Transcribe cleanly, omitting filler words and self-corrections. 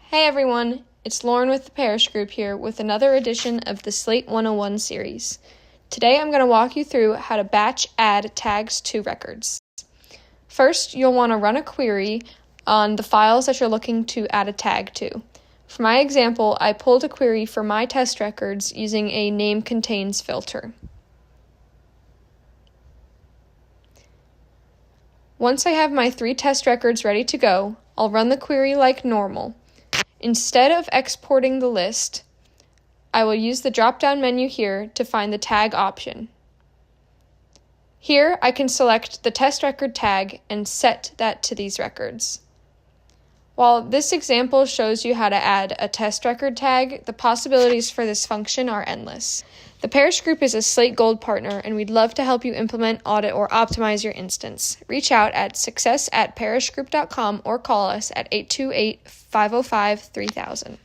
Hey everyone, it's Lauren with the Parish Group here with another edition of the Slate 101 series. Today I'm going to walk you through how to batch add tags to records. First, you'll want to run a query on the files that you're looking to add a tag to. For my example, I pulled a query for my test records using a name contains filter. Once I have my 3 test records ready to go, I'll run the query like normal. Instead of exporting the list, I will use the drop-down menu here to find the tag option. Here, I can select the test record tag and set that to these records. While this example shows you how to add a test record tag, the possibilities for this function are endless. The Parish Group is a Slate Gold partner, and we'd love to help you implement, audit, or optimize your instance. Reach out at success@parishgroup.com or call us at 828-505-3000.